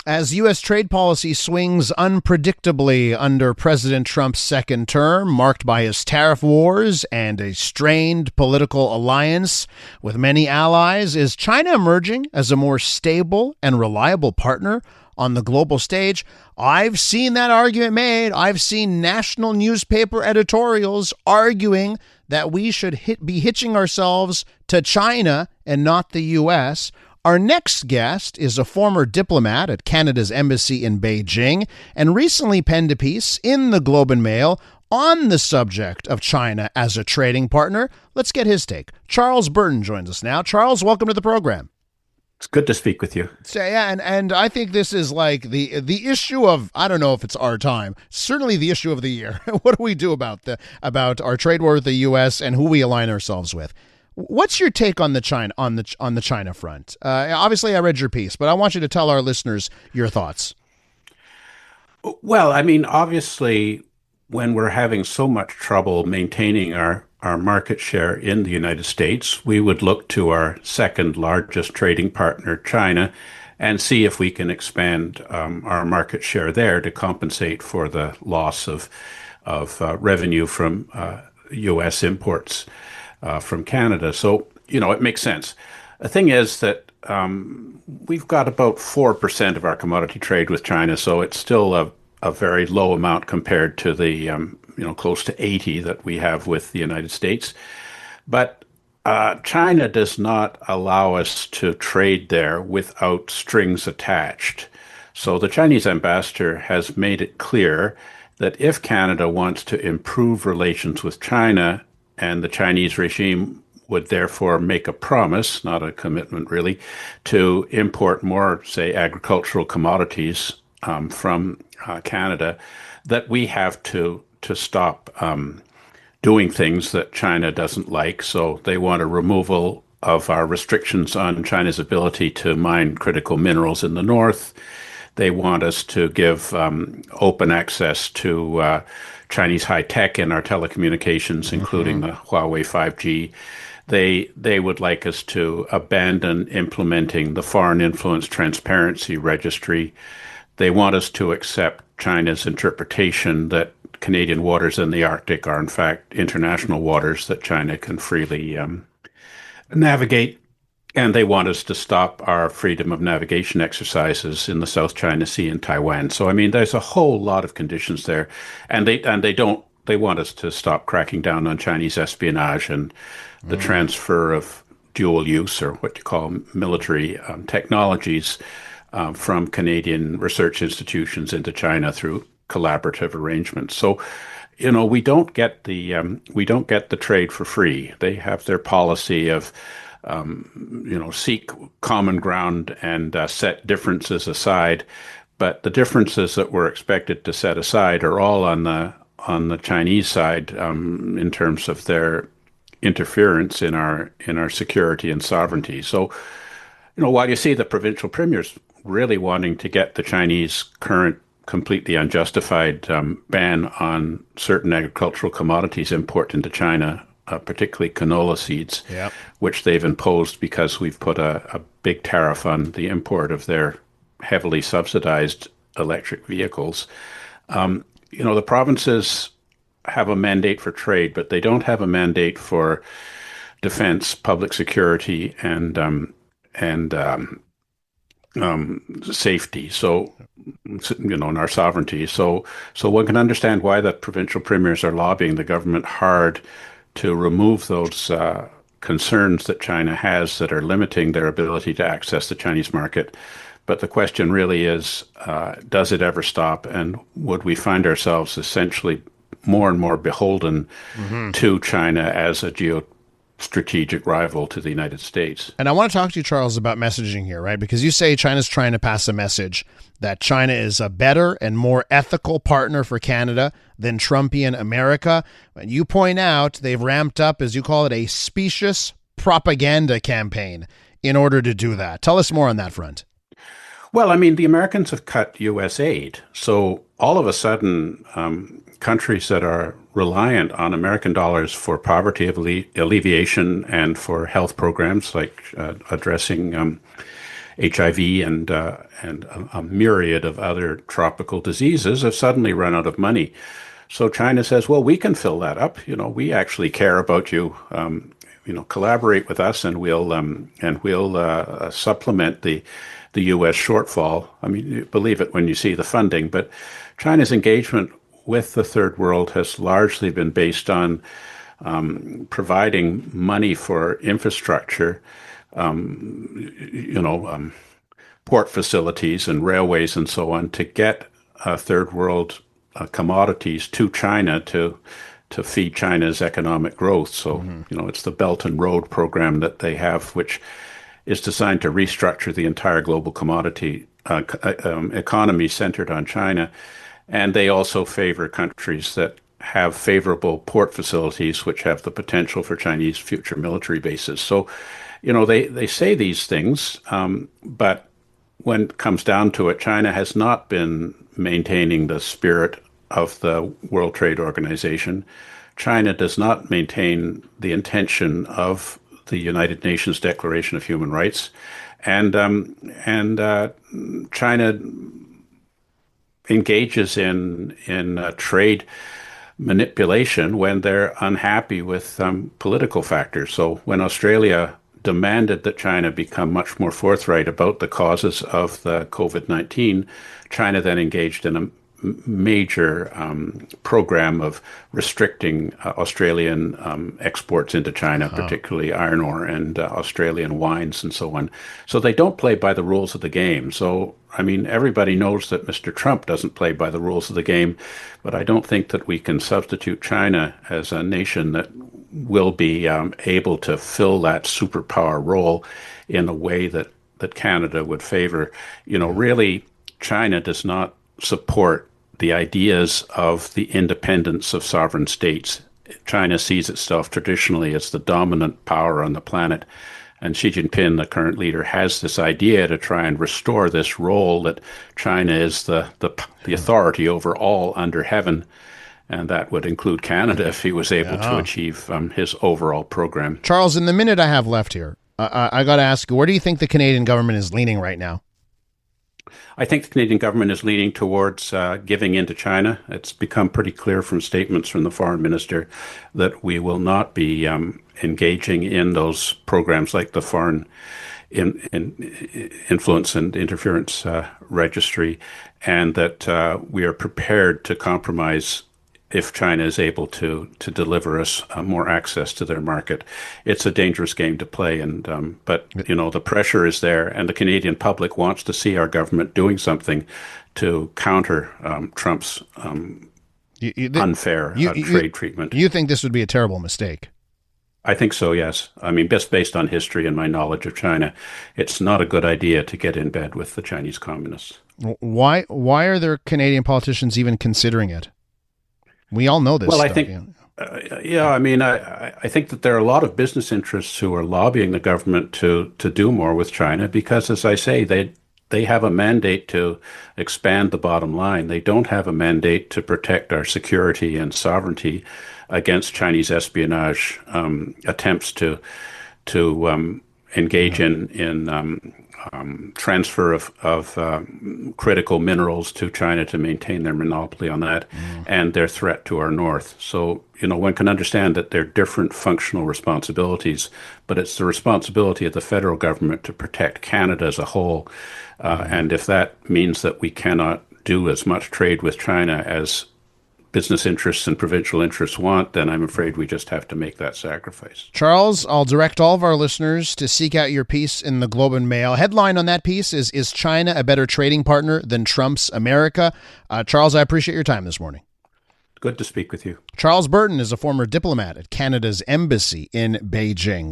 As U.S. trade policy swings unpredictably under President Trump's second term, marked by his tariff wars and a strained political alliance with many allies, is China emerging as a more stable and reliable partner on the global stage? I've seen that argument made. I've seen national newspaper editorials arguing that we should be hitching ourselves to China and not the U.S. Our next guest is a former diplomat at Canada's embassy in Beijing and recently penned a piece in the Globe and Mail on the subject of China as a trading partner. Let's get his take. Charles Burton joins us now. Charles, welcome to the program. It's good to speak with you. So, yeah, and I think this is like the issue of, I don't know if it's our time, certainly the issue of the year. What do we do about our trade war with the U.S. and who we align ourselves with? What's your take on the China front? Obviously, I read your piece, but I want you to tell our listeners your thoughts. Well, I mean, obviously, when we're having so much trouble maintaining our market share in the United States, we would look to our second largest trading partner, China, and see if we can expand our market share there to compensate for the loss of revenue from U.S. imports from Canada. So, it makes sense. The thing is that we've got about 4% of our commodity trade with China, so it's still a very low amount compared to the close to 80 that we have with the United States. But China does not allow us to trade there without strings attached. So the Chinese ambassador has made it clear that if Canada wants to improve relations with China, and the Chinese regime would therefore make a promise, not a commitment really, to import more, say, agricultural commodities from Canada, that we have to stop doing things that China doesn't like. So they want a removal of our restrictions on China's ability to mine critical minerals in the north. They want us to give open access to Chinese high tech in our telecommunications, including the Huawei 5G. They would like us to abandon implementing the Foreign Influence Transparency Registry. They want us to accept China's interpretation that Canadian waters in the Arctic are in fact international waters that China can freely navigate. And they want us to stop our freedom of navigation exercises in the South China Sea and Taiwan. So, I mean, there's a whole lot of conditions there. And they want us to stop cracking down on Chinese espionage and the transfer of dual use, or what you call military technologies from Canadian research institutions into China through collaborative arrangements. So, we don't get the trade for free. They have their policy of seek common ground and set differences aside. But the differences that we're expected to set aside are all on the Chinese side in terms of their interference in our security and sovereignty. So, while you see the provincial premiers really wanting to get the Chinese current completely unjustified ban on certain agricultural commodities import into China, particularly canola seeds, which they've imposed because we've put a big tariff on the import of their heavily subsidized electric vehicles. The provinces have a mandate for trade, but they don't have a mandate for defense, public security, and safety. So, and our sovereignty. So one can understand why the provincial premiers are lobbying the government hard to remove those concerns that China has that are limiting their ability to access the Chinese market. But the question really is, does it ever stop? And would we find ourselves essentially more and more beholden to China as a geostrategic rival to the United States? And I want to talk to you, Charles, about messaging here, right? Because you say China's trying to pass a message that China is a better and more ethical partner for Canada than Trumpian America. And you point out they've ramped up, as you call it, a specious propaganda campaign in order to do that. Tell us more on that front. Well, I mean, the Americans have cut U.S. aid. So all of a sudden, countries that are reliant on American dollars for poverty alleviation and for health programs like addressing HIV and a myriad of other tropical diseases have suddenly run out of money. So China says, well, we can fill that up. We actually care about you. Collaborate with us, and we'll supplement the U.S. shortfall. I mean, you believe it when you see the funding, but China's engagement with the third world has largely been based on providing money for infrastructure, port facilities and railways and so on to get third world commodities to China to feed China's economic growth. So, it's the Belt and Road program that they have, which is designed to restructure the entire global commodity economy centered on China. And they also favor countries that have favorable port facilities, which have the potential for Chinese future military bases. So, they say these things, but when it comes down to it, China has not been maintaining the spirit of the World Trade Organization. China does not maintain the intention of the United Nations Declaration of Human Rights, and China engages in trade manipulation when they're unhappy with political factors. So when Australia demanded that China become much more forthright about the causes of the COVID-19, China then engaged in a major program of restricting Australian exports into China, particularly iron ore and Australian wines and so on. So they don't play by the rules of the game. So, I mean, everybody knows that Mr. Trump doesn't play by the rules of the game, but I don't think that we can substitute China as a nation that will be able to fill that superpower role in a way that Canada would favor. Really, China does not support the ideas of the independence of sovereign states. China sees itself traditionally as the dominant power on the planet. And Xi Jinping, the current leader, has this idea to try and restore this role that China is the authority over all under heaven. And that would include Canada if he was able to achieve his overall program. Charles, in the minute I have left here, I got to ask you, where do you think the Canadian government is leaning right now? I think the Canadian government is leaning towards giving in to China. It's become pretty clear from statements from the foreign minister that we will not be engaging in those programs like the Foreign Influence and Interference Registry, and that we are prepared to compromise if China is able to deliver us more access to their market. It's a dangerous game to play, but the pressure is there, and the Canadian public wants to see our government doing something to counter Trump's unfair trade treatment. You think this would be a terrible mistake? I think so, yes. I mean, just based on history and my knowledge of China, it's not a good idea to get in bed with the Chinese communists. Why are there Canadian politicians even considering it? We all know this. Well, stuff, I think, I mean, I think that there are a lot of business interests who are lobbying the government to do more with China because, as I say, they have a mandate to expand the bottom line. They don't have a mandate to protect our security and sovereignty against Chinese espionage attempts to engage in transfer of critical minerals to China to maintain their monopoly on that and their threat to our north. So, one can understand that they're different functional responsibilities, but it's the responsibility of the federal government to protect Canada as a whole. And if that means that we cannot do as much trade with China as business interests and provincial interests want, then I'm afraid we just have to make that sacrifice. Charles, I'll direct all of our listeners to seek out your piece in the Globe and Mail. Headline on that piece is China a better trading partner than Trump's America? Charles, I appreciate your time this morning. Good to speak with you. Charles Burton is a former diplomat at Canada's embassy in Beijing.